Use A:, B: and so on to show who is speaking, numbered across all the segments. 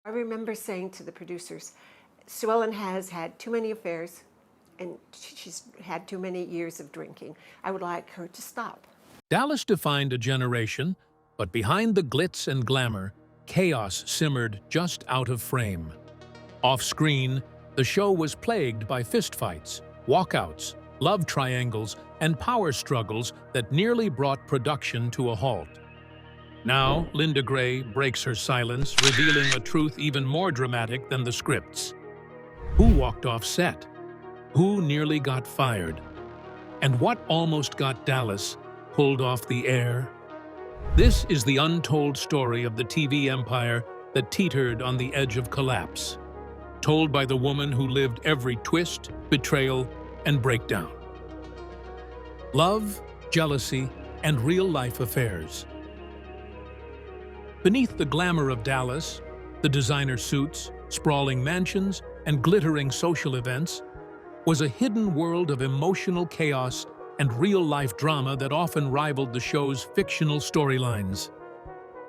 A: I remember saying to the producers, Sue Ellen has had too many affairs and she's had too many years of drinking. I would like her to stop.
B: Dallas defined a generation, but behind the glitz and glamour, chaos simmered just out of frame. Off-screen, the show was plagued by fistfights, walkouts, love triangles, and power struggles that nearly brought production to a halt. Now, Linda Gray breaks her silence, revealing a truth even more dramatic than the scripts. Who walked off set? Who nearly got fired? And what almost got Dallas pulled off the air? This is the untold story of the TV empire that teetered on the edge of collapse, told by the woman who lived every twist, betrayal, and breakdown. Love, jealousy, and real-life affairs. Beneath the glamour of Dallas, the designer suits, sprawling mansions, and glittering social events, was a hidden world of emotional chaos and real-life drama that often rivaled the show's fictional storylines.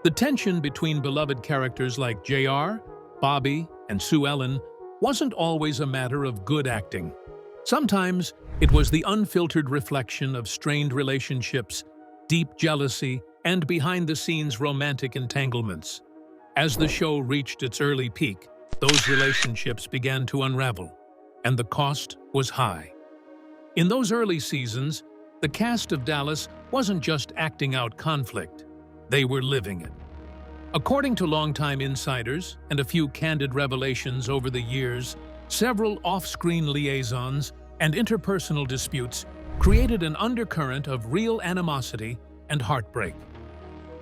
B: The tension between beloved characters like JR, Bobby, and Sue Ellen wasn't always a matter of good acting. Sometimes it was the unfiltered reflection of strained relationships, deep jealousy, and behind-the-scenes romantic entanglements. As the show reached its early peak, those relationships began to unravel, and the cost was high. In those early seasons, the cast of Dallas wasn't just acting out conflict, they were living it. According to longtime insiders and a few candid revelations over the years, several off-screen liaisons and interpersonal disputes created an undercurrent of real animosity and heartbreak.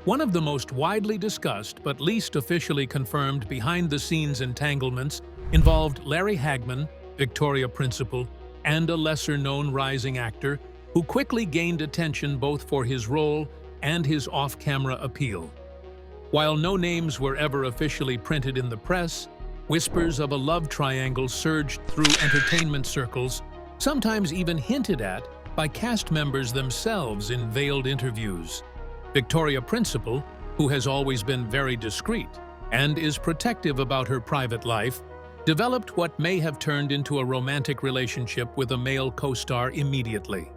B: One of the most widely discussed but least officially confirmed behind-the-scenes entanglements involved Larry Hagman, Victoria Principal, and a lesser-known rising actor who quickly gained attention both for his role and his off-camera appeal. While no names were ever officially printed in the press, whispers of a love triangle surged through entertainment circles, sometimes even hinted at by cast members themselves in veiled interviews. Victoria Principal, who has always been very discreet and is protective about her private life, developed what may have turned into a romantic relationship with a male co-star immediately.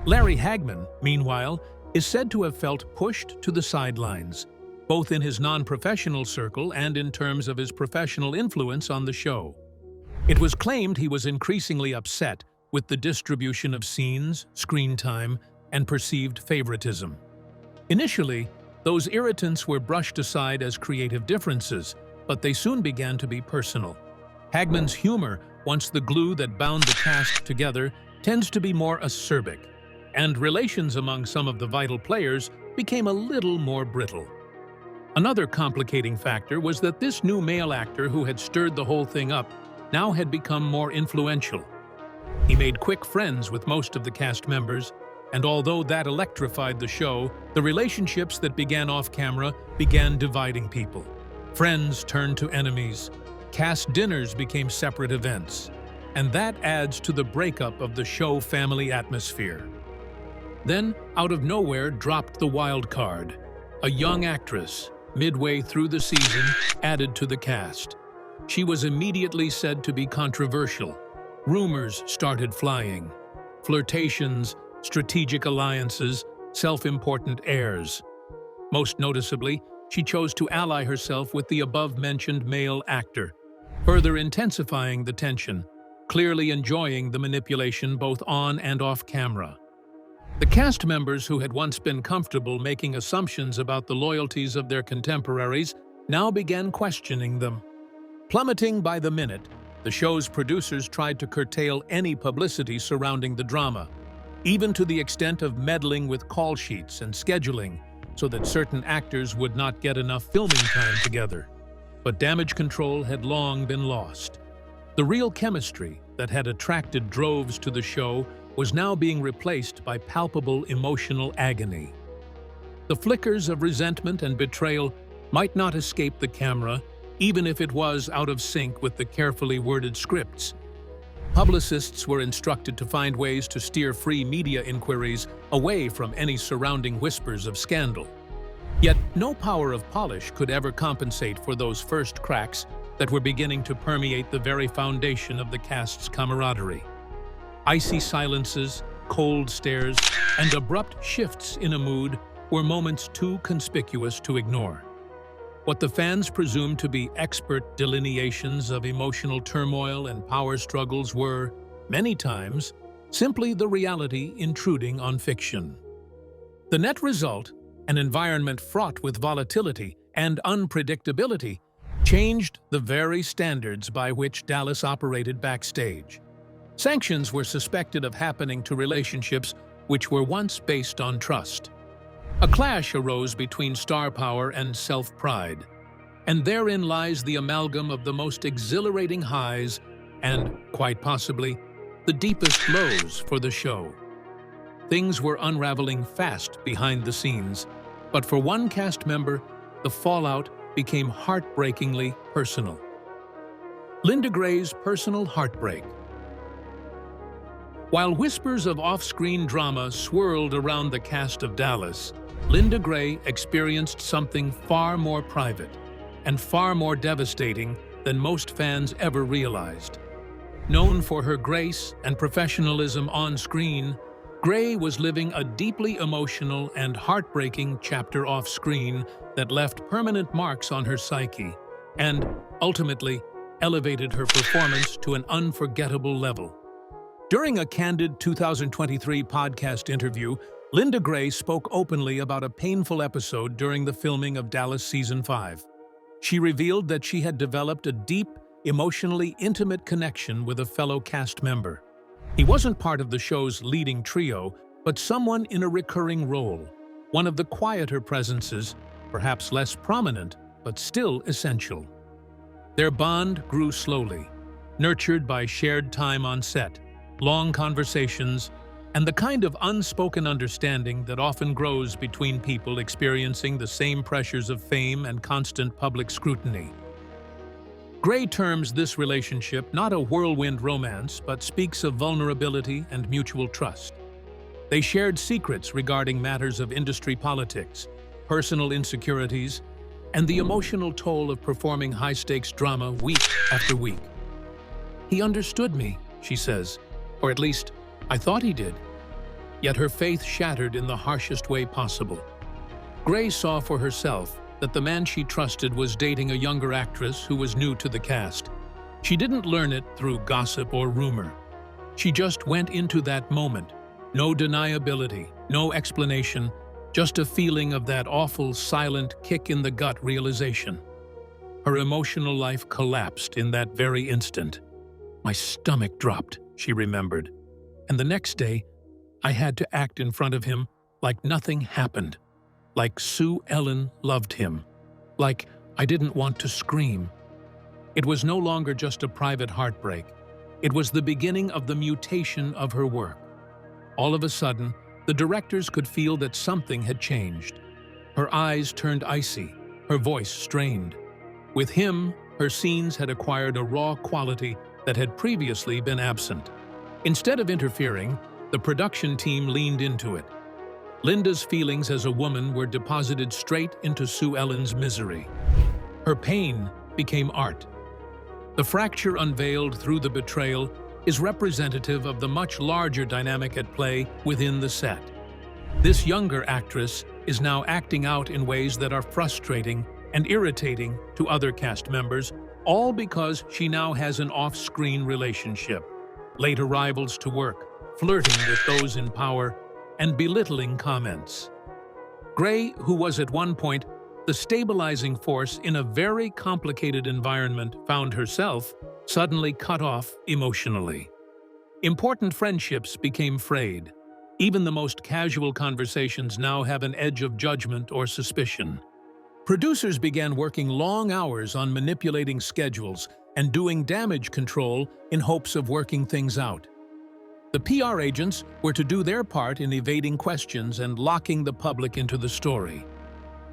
B: Larry Hagman, meanwhile, is said to have felt pushed to the sidelines, both in his non-professional circle and in terms of his professional influence on the show. It was claimed he was increasingly upset with the distribution of scenes, screen time, and perceived favoritism. Initially, those irritants were brushed aside as creative differences, but they soon began to be personal. Hagman's humor, once the glue that bound the cast together, tends to be more acerbic, and relations among some of the vital players became a little more brittle. Another complicating factor was that this new male actor who had stirred the whole thing up now had become more influential. He made quick friends with most of the cast members, and although that electrified the show, the relationships that began off-camera began dividing people. Friends turned to enemies, cast dinners became separate events, and that adds to the breakup of the show family atmosphere. Then, out of nowhere, dropped the wild card. A young actress, midway through the season, added to the cast. She was immediately said to be controversial. Rumors started flying. Flirtations, strategic alliances, self-important heirs. Most noticeably, she chose to ally herself with the above-mentioned male actor, further intensifying the tension, clearly enjoying the manipulation both on and off camera. The cast members who had once been comfortable making assumptions about the loyalties of their contemporaries now began questioning them. Plummeting by the minute, the show's producers tried to curtail any publicity surrounding the drama, even to the extent of meddling with call sheets and scheduling so that certain actors would not get enough filming time together. But damage control had long been lost. The real chemistry that had attracted droves to the show was now being replaced by palpable emotional agony. The flickers of resentment and betrayal might not escape the camera, even if it was out of sync with the carefully worded scripts. Publicists were instructed to find ways to steer free media inquiries away from any surrounding whispers of scandal. Yet no power of polish could ever compensate for those first cracks that were beginning to permeate the very foundation of the cast's camaraderie. Icy silences, cold stares, and abrupt shifts in a mood were moments too conspicuous to ignore. What the fans presumed to be expert delineations of emotional turmoil and power struggles were, many times, simply the reality intruding on fiction. The net result, an environment fraught with volatility and unpredictability, changed the very standards by which Dallas operated backstage. Sanctions were suspected of happening to relationships which were once based on trust. A clash arose between star power and self-pride, and therein lies the amalgam of the most exhilarating highs and, quite possibly, the deepest lows for the show. Things were unraveling fast behind the scenes, but for one cast member, the fallout became heartbreakingly personal. Linda Gray's personal heartbreak. While whispers of off-screen drama swirled around the cast of Dallas, Linda Gray experienced something far more private and far more devastating than most fans ever realized. Known for her grace and professionalism on screen, Gray was living a deeply emotional and heartbreaking chapter off-screen that left permanent marks on her psyche and, ultimately, elevated her performance to an unforgettable level. During a candid 2023 podcast interview, Linda Gray spoke openly about a painful episode during the filming of Dallas Season 5. She revealed that she had developed a deep, emotionally intimate connection with a fellow cast member. He wasn't part of the show's leading trio, but someone in a recurring role, one of the quieter presences, perhaps less prominent, but still essential. Their bond grew slowly, nurtured by shared time on set, long conversations, and the kind of unspoken understanding that often grows between people experiencing the same pressures of fame and constant public scrutiny. Gray terms this relationship not a whirlwind romance, but speaks of vulnerability and mutual trust. They shared secrets regarding matters of industry politics, personal insecurities, and the emotional toll of performing high-stakes drama week after week. "He understood me," she says, or at least, I thought he did. Yet her faith shattered in the harshest way possible. Gray saw for herself that the man she trusted was dating a younger actress who was new to the cast. She didn't learn it through gossip or rumor. She just went into that moment. No deniability, no explanation, just a feeling of that awful, silent, kick-in-the-gut realization. Her emotional life collapsed in that very instant. "My stomach dropped," she remembered. "And the next day, I had to act in front of him like nothing happened, like Sue Ellen loved him, like I didn't want to scream." It was no longer just a private heartbreak. It was the beginning of the mutation of her work. All of a sudden, the directors could feel that something had changed. Her eyes turned icy, her voice strained. With him, her scenes had acquired a raw quality that had previously been absent. Instead of interfering, the production team leaned into it. Linda's feelings as a woman were deposited straight into Sue Ellen's misery. Her pain became art. The fracture unveiled through the betrayal is representative of the much larger dynamic at play within the set. This younger actress is now acting out in ways that are frustrating and irritating to other cast members, all because she now has an off-screen relationship, late arrivals to work, flirting with those in power, and belittling comments. Gray, who was at one point the stabilizing force in a very complicated environment, found herself suddenly cut off emotionally. Important friendships became frayed. Even the most casual conversations now have an edge of judgment or suspicion. Producers began working long hours on manipulating schedules and doing damage control in hopes of working things out. The PR agents were to do their part in evading questions and locking the public into the story.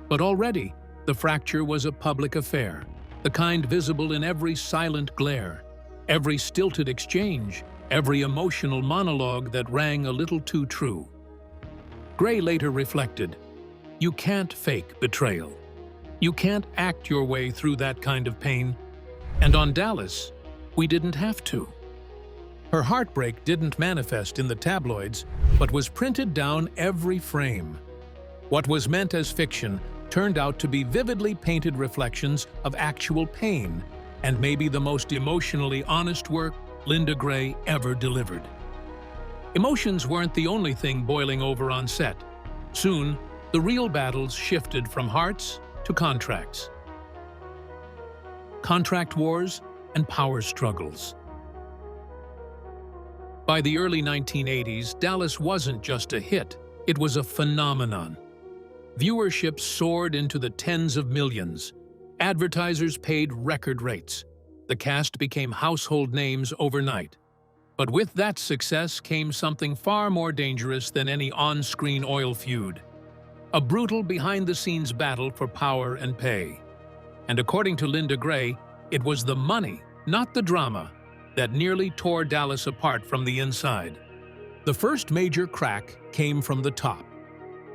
B: But already, the fracture was a public affair, the kind visible in every silent glare, every stilted exchange, every emotional monologue that rang a little too true. Gray later reflected, You can't fake betrayal. You can't act your way through that kind of pain. And on Dallas, we didn't have to. Her heartbreak didn't manifest in the tabloids, but was printed down every frame. What was meant as fiction turned out to be vividly painted reflections of actual pain, and maybe the most emotionally honest work Linda Gray ever delivered. Emotions weren't the only thing boiling over on set. Soon, the real battles shifted from hearts to contracts. Contract wars and power struggles. By the early 1980s, Dallas wasn't just a hit, it was a phenomenon. Viewership soared into the tens of millions. Advertisers paid record rates. The cast became household names overnight. But with that success came something far more dangerous than any on-screen oil feud. A brutal behind-the-scenes battle for power and pay. And according to Linda Gray, it was the money, not the drama, that nearly tore Dallas apart from the inside. The first major crack came from the top.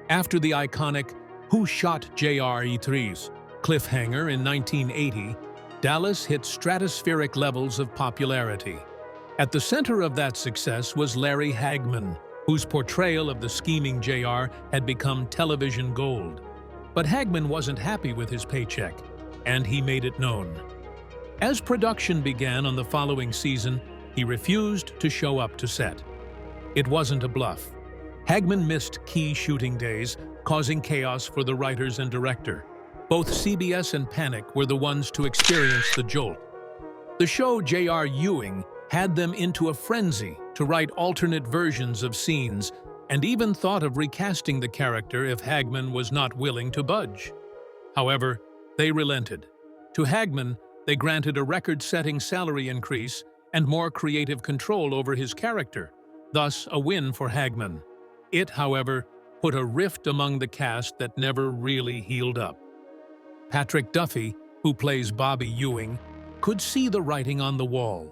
B: After the iconic "Who Shot J.R. Idris" cliffhanger in 1980, Dallas hit stratospheric levels of popularity. At the center of that success was Larry Hagman, whose portrayal of the scheming J.R. had become television gold. But Hagman wasn't happy with his paycheck, and he made it known. As production began on the following season, he refused to show up to set. It wasn't a bluff. Hagman missed key shooting days, causing chaos for the writers and director. Both CBS and Panic were the ones to experience the jolt. The show J.R. Ewing had them into a frenzy to write alternate versions of scenes, and even thought of recasting the character if Hagman was not willing to budge. However, they relented. To Hagman, they granted a record-setting salary increase and more creative control over his character, thus a win for Hagman. It, however, put a rift among the cast that never really healed up. Patrick Duffy, who plays Bobby Ewing, could see the writing on the wall.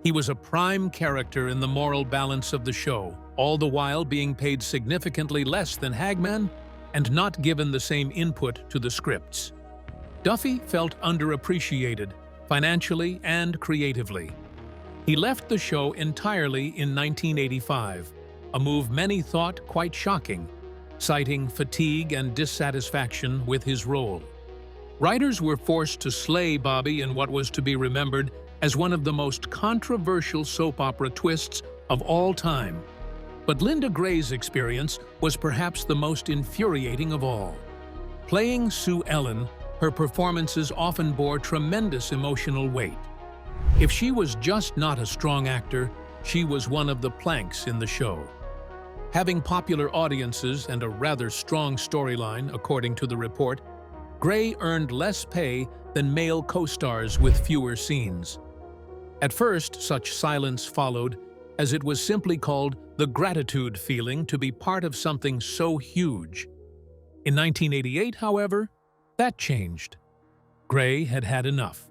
B: He was a prime character in the moral balance of the show, all the while being paid significantly less than Hagman and not given the same input to the scripts. Duffy felt underappreciated, financially and creatively. He left the show entirely in 1985, a move many thought quite shocking, citing fatigue and dissatisfaction with his role. Writers were forced to slay Bobby in what was to be remembered as one of the most controversial soap opera twists of all time. But Linda Gray's experience was perhaps the most infuriating of all. Playing Sue Ellen, her performances often bore tremendous emotional weight. If she was just not a strong actor, she was one of the planks in the show. Having popular audiences and a rather strong storyline, according to the report, Gray earned less pay than male co-stars with fewer scenes. At first, such silence followed, as it was simply called the gratitude feeling to be part of something so huge. In 1988, however, that changed. Gray had had enough.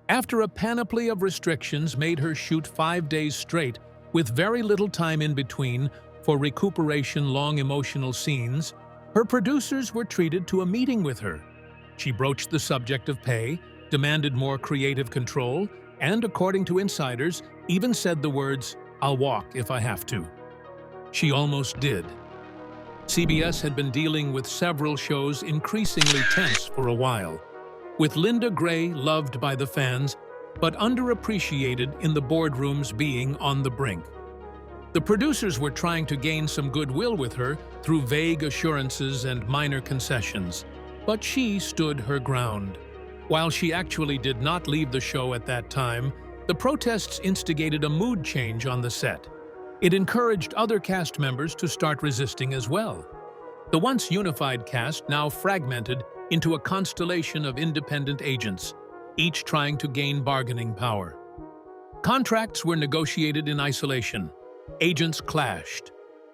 B: After a panoply of restrictions made her shoot 5 days straight, with very little time in between for recuperation long emotional scenes, her producers were treated to a meeting with her. She broached the subject of pay, demanded more creative control, and, according to insiders, even said the words, "I'll walk if I have to." She almost did. CBS had been dealing with several shows increasingly tense for a while, with Linda Gray loved by the fans, but underappreciated in the boardrooms being on the brink. The producers were trying to gain some goodwill with her through vague assurances and minor concessions, but she stood her ground. While she actually did not leave the show at that time, the protests instigated a mood change on the set. It encouraged other cast members to start resisting as well. The once unified cast now fragmented into a constellation of independent agents, each trying to gain bargaining power. Contracts were negotiated in isolation. Agents clashed.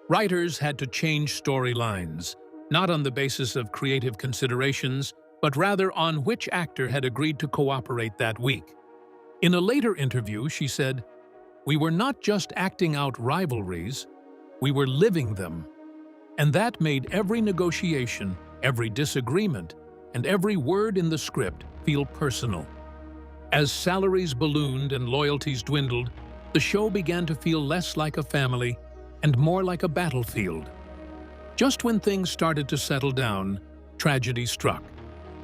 B: Writers had to change storylines, not on the basis of creative considerations, but rather on which actor had agreed to cooperate that week. In a later interview, she said, "We were not just acting out rivalries, we were living them." And that made every negotiation, every disagreement, and every word in the script feel personal. As salaries ballooned and loyalties dwindled, the show began to feel less like a family and more like a battlefield. Just when things started to settle down, tragedy struck,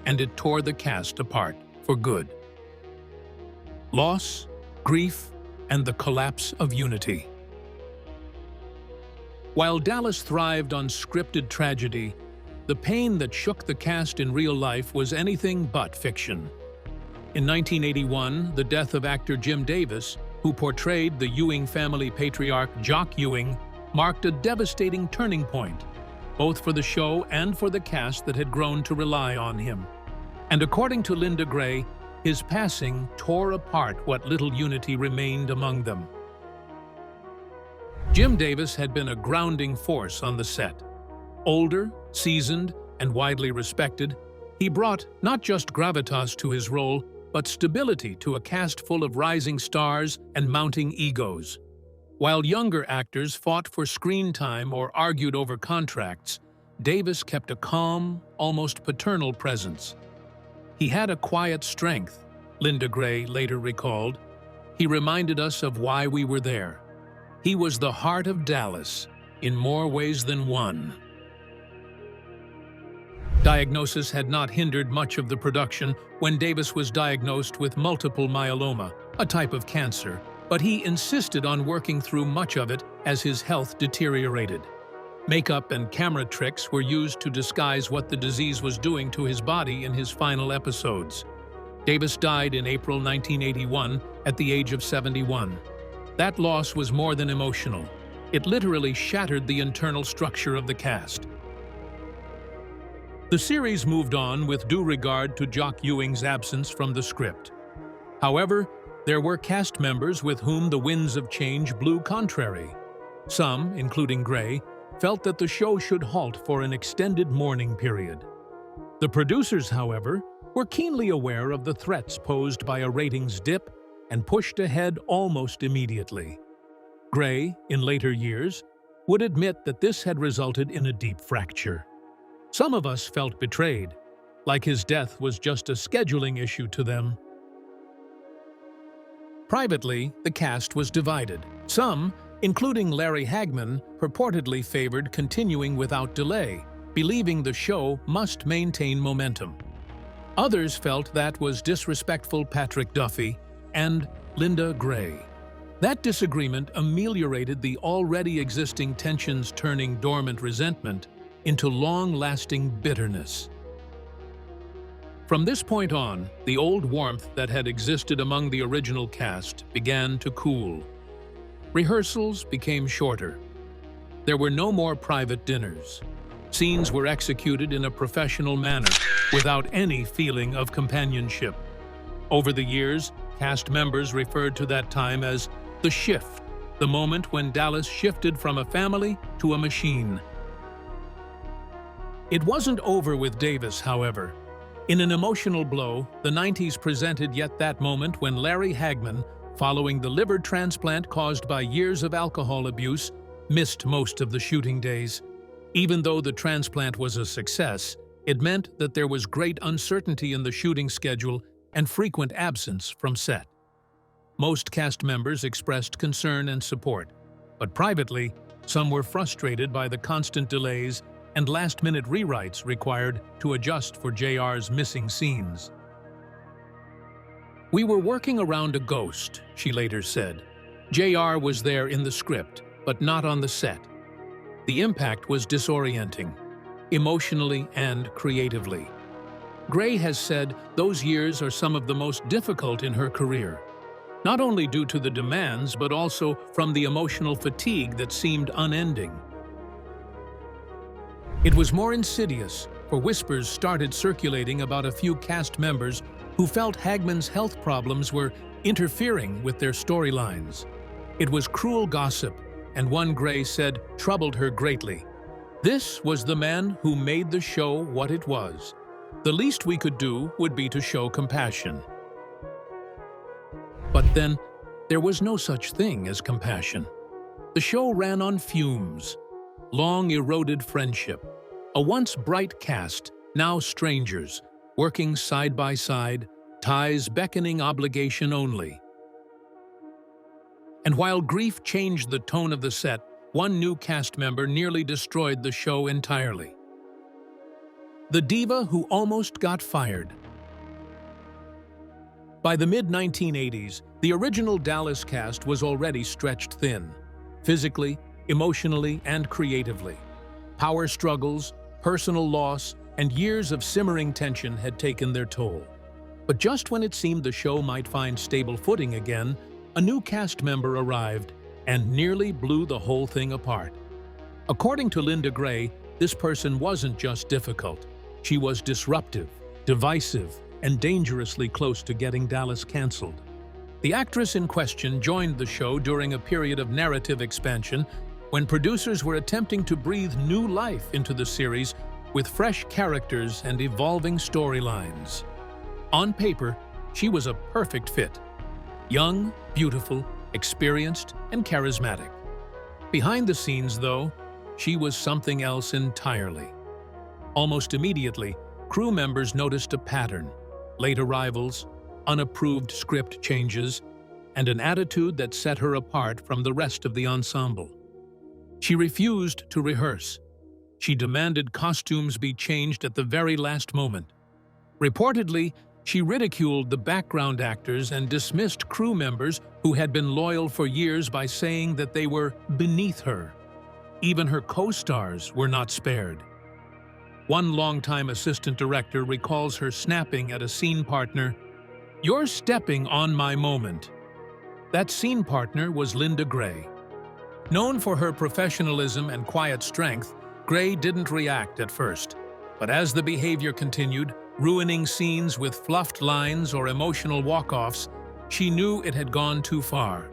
B: and it tore the cast apart for good. Loss, grief, and the collapse of unity. While Dallas thrived on scripted tragedy, the pain that shook the cast in real life was anything but fiction. In 1981, the death of actor Jim Davis, who portrayed the Ewing family patriarch Jock Ewing, marked a devastating turning point, both for the show and for the cast that had grown to rely on him. And according to Linda Gray, his passing tore apart what little unity remained among them. Jim Davis had been a grounding force on the set. Older, seasoned, and widely respected, he brought not just gravitas to his role, but stability to a cast full of rising stars and mounting egos. While younger actors fought for screen time or argued over contracts, Davis kept a calm, almost paternal presence. He had a quiet strength, Linda Gray later recalled. He reminded us of why we were there. He was the heart of Dallas, in more ways than one. Diagnosis had not hindered much of the production when Davis was diagnosed with multiple myeloma, a type of cancer, but he insisted on working through much of it as his health deteriorated. Makeup and camera tricks were used to disguise what the disease was doing to his body in his final episodes. Davis died in April 1981 at the age of 71. That loss was more than emotional. It literally shattered the internal structure of the cast. The series moved on with due regard to Jock Ewing's absence from the script. However, there were cast members with whom the winds of change blew contrary. Some, including Gray, felt that the show should halt for an extended mourning period. The producers, however, were keenly aware of the threats posed by a ratings dip and pushed ahead almost immediately. Gray, in later years, would admit that this had resulted in a deep fracture. Some of us felt betrayed, like his death was just a scheduling issue to them. Privately, the cast was divided. Some, including Larry Hagman, purportedly favored continuing without delay, believing the show must maintain momentum. Others felt that was disrespectful Patrick Duffy and Linda Gray. That disagreement ameliorated the already existing tensions, turning dormant resentment into long-lasting bitterness. From this point on, the old warmth that had existed among the original cast began to cool. Rehearsals became shorter. There were no more private dinners. Scenes were executed in a professional manner, without any feeling of companionship. Over the years, cast members referred to that time as the shift, the moment when Dallas shifted from a family to a machine. It wasn't over with Davis, however. In an emotional blow, the 90s presented yet that moment when Larry Hagman, following the liver transplant caused by years of alcohol abuse, missed most of the shooting days. Even though the transplant was a success, it meant that there was great uncertainty in the shooting schedule and frequent absence from set. Most cast members expressed concern and support, but privately, some were frustrated by the constant delays and last-minute rewrites required to adjust for JR's missing scenes. "We were working around a ghost," she later said. "JR was there in the script, but not on the set. The impact was disorienting, emotionally and creatively." Gray has said those years are some of the most difficult in her career, not only due to the demands, but also from the emotional fatigue that seemed unending. It was more insidious, for whispers started circulating about a few cast members who felt Hagman's health problems were interfering with their storylines. It was cruel gossip, and one Gray said troubled her greatly. "This was the man who made the show what it was. The least we could do would be to show compassion." But then, there was no such thing as compassion. The show ran on fumes, long eroded friendship, A once bright cast, now strangers, working side by side, ties beckoning obligation only. And while grief changed the tone of the set, one new cast member nearly destroyed the show entirely. The diva who almost got fired. By the mid-1980s, the original Dallas cast was already stretched thin, physically, emotionally, and creatively. Power struggles, personal loss, and years of simmering tension had taken their toll. But just when it seemed the show might find stable footing again, a new cast member arrived and nearly blew the whole thing apart. According to Linda Gray, this person wasn't just difficult. She was disruptive, divisive, and dangerously close to getting Dallas canceled. The actress in question joined the show during a period of narrative expansion when producers were attempting to breathe new life into the series with fresh characters and evolving storylines. On paper, she was a perfect fit. Young, beautiful, experienced, and charismatic. Behind the scenes, though, she was something else entirely. Almost immediately, crew members noticed a pattern: late arrivals, unapproved script changes, and an attitude that set her apart from the rest of the ensemble. She refused to rehearse. She demanded costumes be changed at the very last moment. Reportedly, she ridiculed the background actors and dismissed crew members who had been loyal for years by saying that they were beneath her. Even her co-stars were not spared. One longtime assistant director recalls her snapping at a scene partner, "You're stepping on my moment." That scene partner was Linda Gray. Known for her professionalism and quiet strength, Gray didn't react at first. But as the behavior continued, ruining scenes with fluffed lines or emotional walk-offs, she knew it had gone too far.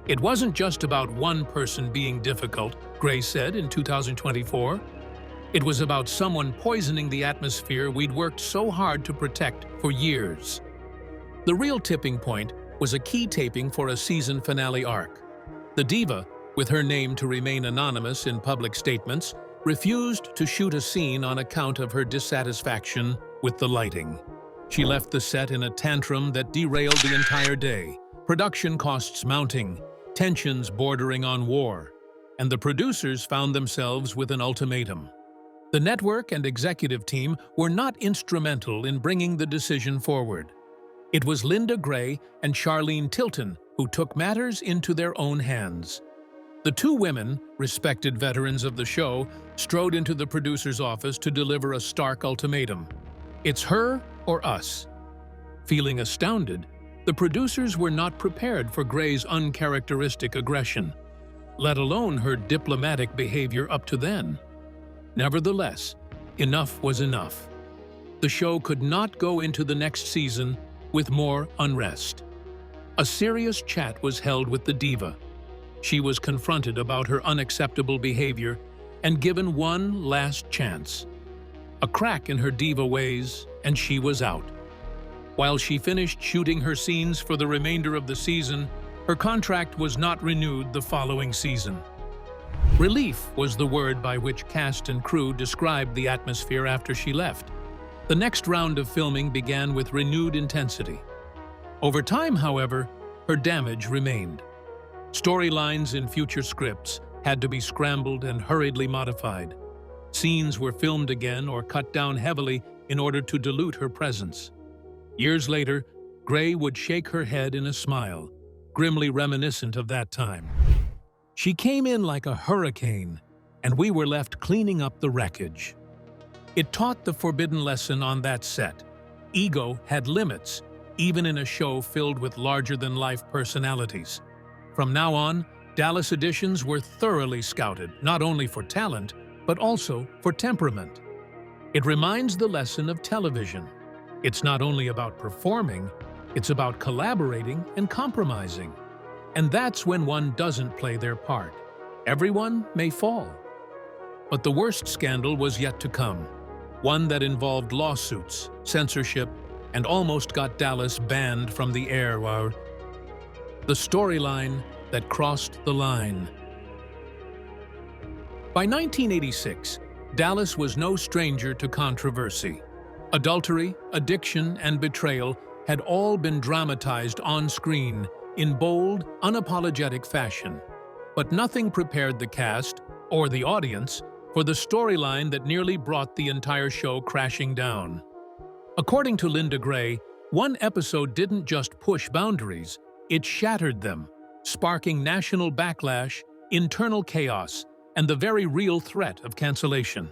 B: It wasn't just about one person being difficult, Gray said in 2024. It was about someone poisoning the atmosphere we'd worked so hard to protect for years. The real tipping point was a key taping for a season finale arc. The diva, with her name to remain anonymous in public statements, refused to shoot a scene on account of her dissatisfaction with the lighting. She left the set in a tantrum that derailed the entire day, production costs mounting, tensions bordering on war, and the producers found themselves with an ultimatum. The network and executive team were not instrumental in bringing the decision forward. It was Linda Gray and Charlene Tilton who took matters into their own hands. The two women, respected veterans of the show, strode into the producer's office to deliver a stark ultimatum. It's her or us. Feeling astounded, the producers were not prepared for Gray's uncharacteristic aggression, let alone her diplomatic behavior up to then. Nevertheless, enough was enough. The show could not go into the next season with more unrest. A serious chat was held with the diva. She was confronted about her unacceptable behavior and given one last chance. A crack in her diva ways, and she was out. While she finished shooting her scenes for the remainder of the season, her contract was not renewed the following season. Relief was the word by which cast and crew described the atmosphere after she left. The next round of filming began with renewed intensity. Over time, however, her damage remained. Storylines in future scripts had to be scrambled and hurriedly modified. Scenes were filmed again or cut down heavily in order to dilute her presence. Years later, Gray would shake her head in a smile, grimly reminiscent of that time. She came in like a hurricane, and we were left cleaning up the wreckage. It taught the forbidden lesson on that set. Ego had limits, even in a show filled with larger-than-life personalities. From now on, Dallas editions were thoroughly scouted, not only for talent, but also for temperament. It reminds the lesson of television. It's not only about performing, it's about collaborating and compromising. And that's when one doesn't play their part. Everyone may fall. But the worst scandal was yet to come, one that involved lawsuits, censorship, and almost got Dallas banned from the air. The storyline that crossed the line. By 1986, Dallas was no stranger to controversy. Adultery, addiction, and betrayal had all been dramatized on screen in bold, unapologetic fashion. But nothing prepared the cast, or the audience, for the storyline that nearly brought the entire show crashing down. According to Linda Gray, one episode didn't just push boundaries, it shattered them, sparking national backlash, internal chaos, and the very real threat of cancellation.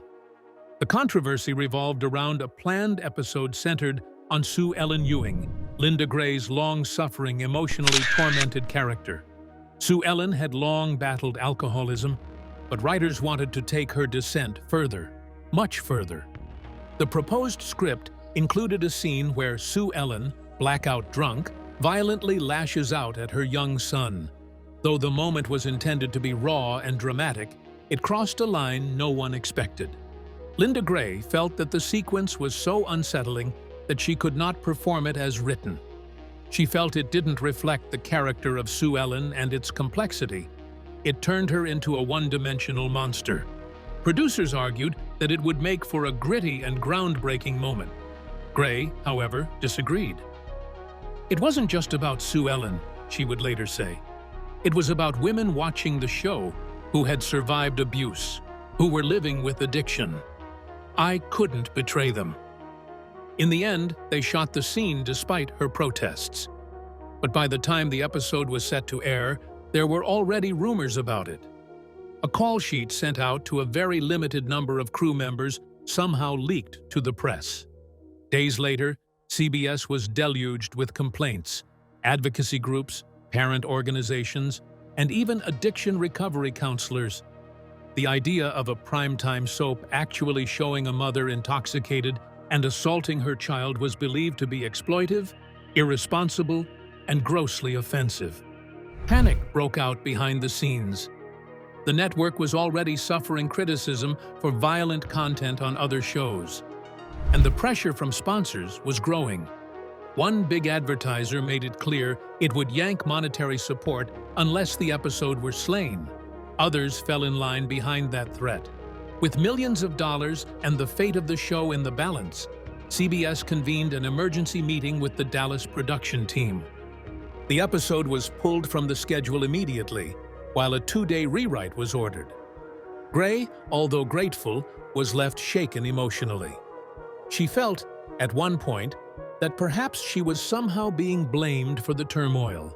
B: The controversy revolved around a planned episode centered on Sue Ellen Ewing, Linda Gray's long-suffering, emotionally tormented character. Sue Ellen had long battled alcoholism, but writers wanted to take her descent further, much further. The proposed script included a scene where Sue Ellen, blackout drunk, violently lashes out at her young son. Though the moment was intended to be raw and dramatic, it crossed a line no one expected. Linda Gray felt that the sequence was so unsettling that she could not perform it as written. She felt it didn't reflect the character of Sue Ellen and its complexity. It turned her into a one-dimensional monster. Producers argued that it would make for a gritty and groundbreaking moment. Gray, however, disagreed. It wasn't just about Sue Ellen, she would later say. It was about women watching the show who had survived abuse, who were living with addiction. I couldn't betray them. In the end, they shot the scene despite her protests. But by the time the episode was set to air, there were already rumors about it. A call sheet sent out to a very limited number of crew members somehow leaked to the press. Days later, CBS was deluged with complaints. Advocacy groups, parent organizations, and even addiction recovery counselors. The idea of a primetime soap actually showing a mother intoxicated and assaulting her child was believed to be exploitive, irresponsible, and grossly offensive. Panic broke out behind the scenes. The network was already suffering criticism for violent content on other shows, and the pressure from sponsors was growing. One big advertiser made it clear it would yank monetary support unless the episode were slain. Others fell in line behind that threat. With millions of dollars and the fate of the show in the balance, CBS convened an emergency meeting with the Dallas production team. The episode was pulled from the schedule immediately, while a 2-day rewrite was ordered. Gray, although grateful, was left shaken emotionally. She felt, at one point, that perhaps she was somehow being blamed for the turmoil.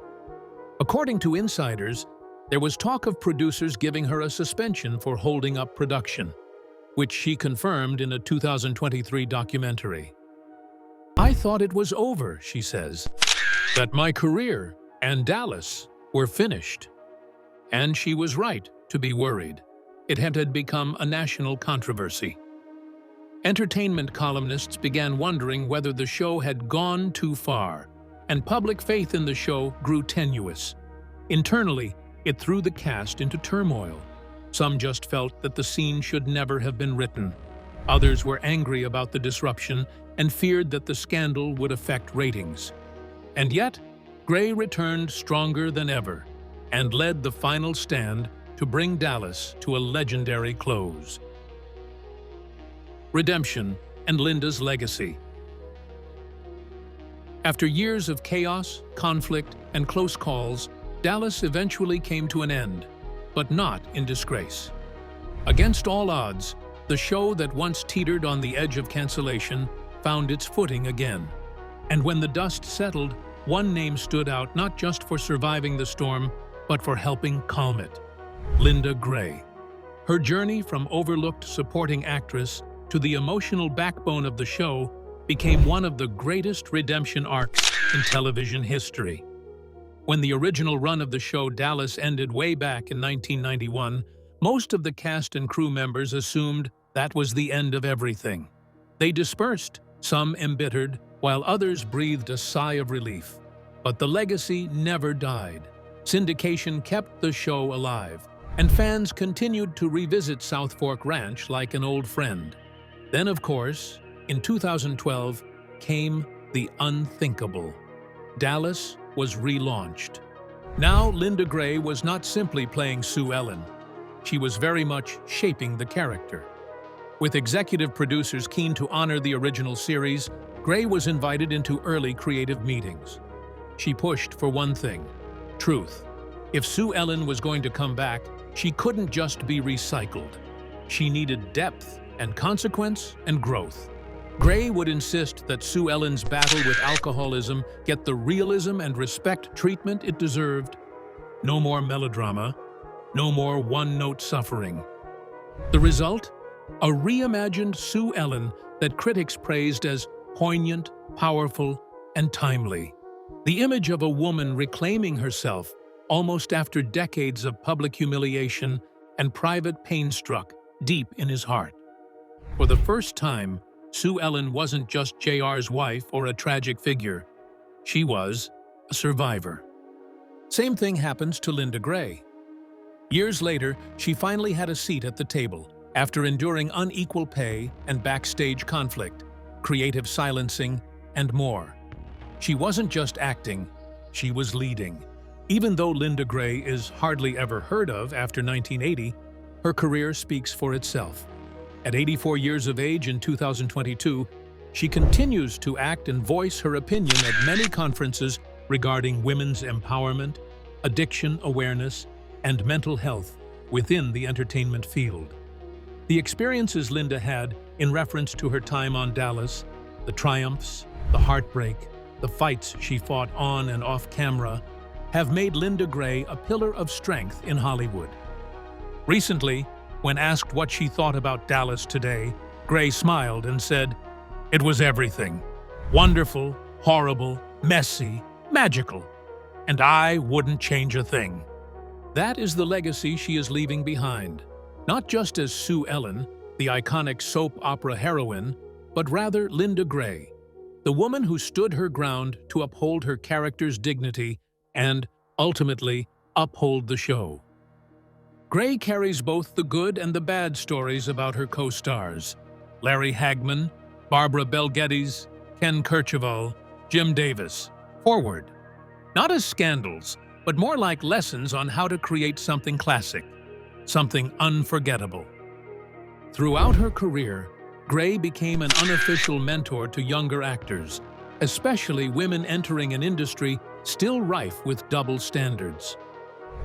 B: According to insiders, there was talk of producers giving her a suspension for holding up production, which she confirmed in a 2023 documentary. "I thought it was over," she says, "that my career and Dallas were finished." And she was right to be worried. It had become a national controversy. Entertainment columnists began wondering whether the show had gone too far, and public faith in the show grew tenuous. Internally, it threw the cast into turmoil. Some just felt that the scene should never have been written. Others were angry about the disruption and feared that the scandal would affect ratings. And yet, Gray returned stronger than ever and led the final stand to bring Dallas to a legendary close. Redemption and Linda's legacy. After years of chaos, conflict, and close calls, Dallas eventually came to an end, but not in disgrace. Against all odds, the show that once teetered on the edge of cancellation found its footing again. And when the dust settled, one name stood out not just for surviving the storm, but for helping calm it: Linda Gray. Her journey from overlooked supporting actress to the emotional backbone of the show became one of the greatest redemption arcs in television history. When the original run of the show Dallas ended way back in 1991, most of the cast and crew members assumed that was the end of everything. They dispersed, some embittered, while others breathed a sigh of relief. But the legacy never died. Syndication kept the show alive, and fans continued to revisit South Fork Ranch like an old friend. Then, of course, in 2012, came the unthinkable. Dallas was relaunched. Now, Linda Gray was not simply playing Sue Ellen. She was very much shaping the character. With executive producers keen to honor the original series, Gray was invited into early creative meetings. She pushed for one thing: truth. If Sue Ellen was going to come back, she couldn't just be recycled. She needed depth and consequence and growth. Gray would insist that Sue Ellen's battle with alcoholism get the realism and respect treatment it deserved. No more melodrama, no more one-note suffering. The result? A reimagined Sue Ellen that critics praised as poignant, powerful, and timely. The image of a woman reclaiming herself almost after decades of public humiliation and private pain struck deep in his heart. For the first time, Sue Ellen wasn't just JR's wife or a tragic figure. She was a survivor. Same thing happens to Linda Gray. Years later, she finally had a seat at the table after enduring unequal pay and backstage conflict, creative silencing, and more. She wasn't just acting, she was leading. Even though Linda Gray is hardly ever heard of after 1980, her career speaks for itself. At 84 years of age in 2022, she continues to act and voice her opinion at many conferences regarding women's empowerment, addiction awareness, and mental health within the entertainment field. The experiences Linda had in reference to her time on Dallas, the triumphs, the heartbreak, the fights she fought on and off camera, have made Linda Gray a pillar of strength in Hollywood. Recently, when asked what she thought about Dallas today, Gray smiled and said, "It was everything. Wonderful, horrible, messy, magical. And I wouldn't change a thing." That is the legacy she is leaving behind, not just as Sue Ellen, the iconic soap opera heroine, but rather Linda Gray, the woman who stood her ground to uphold her character's dignity and, ultimately, uphold the show. Gray carries both the good and the bad stories about her co-stars: Larry Hagman, Barbara Bel Geddes, Ken Kercheval, Jim Davis, forward. Not as scandals, but more like lessons on how to create something classic, something unforgettable. Throughout her career, Gray became an unofficial mentor to younger actors, especially women entering an industry still rife with double standards.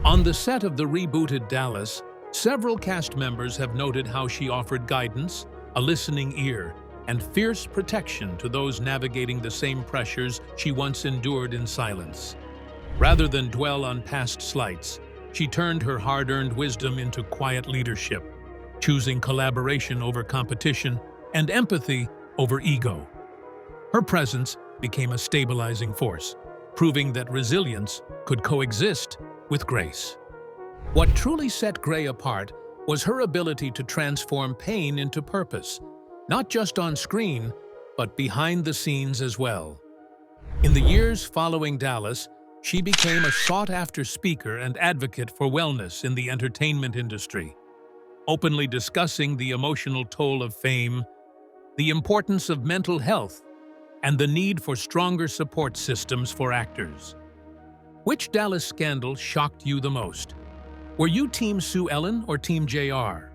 B: On the set of the rebooted Dallas, several cast members have noted how she offered guidance, a listening ear, and fierce protection to those navigating the same pressures she once endured in silence. Rather than dwell on past slights, she turned her hard-earned wisdom into quiet leadership, choosing collaboration over competition and empathy over ego. Her presence became a stabilizing force, proving that resilience could coexist with grace. What truly set Gray apart was her ability to transform pain into purpose, not just on screen, but behind the scenes as well. In the years following Dallas, she became a sought-after speaker and advocate for wellness in the entertainment industry, openly discussing the emotional toll of fame, the importance of mental health, and the need for stronger support systems for actors. Which Dallas scandal shocked you the most? Were you Team Sue Ellen or Team JR?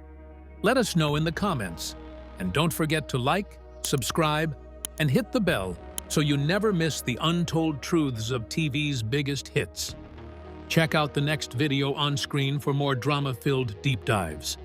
B: Let us know in the comments. And don't forget to like, subscribe, and hit the bell so you never miss the untold truths of TV's biggest hits. Check out the next video on screen for more drama-filled deep dives.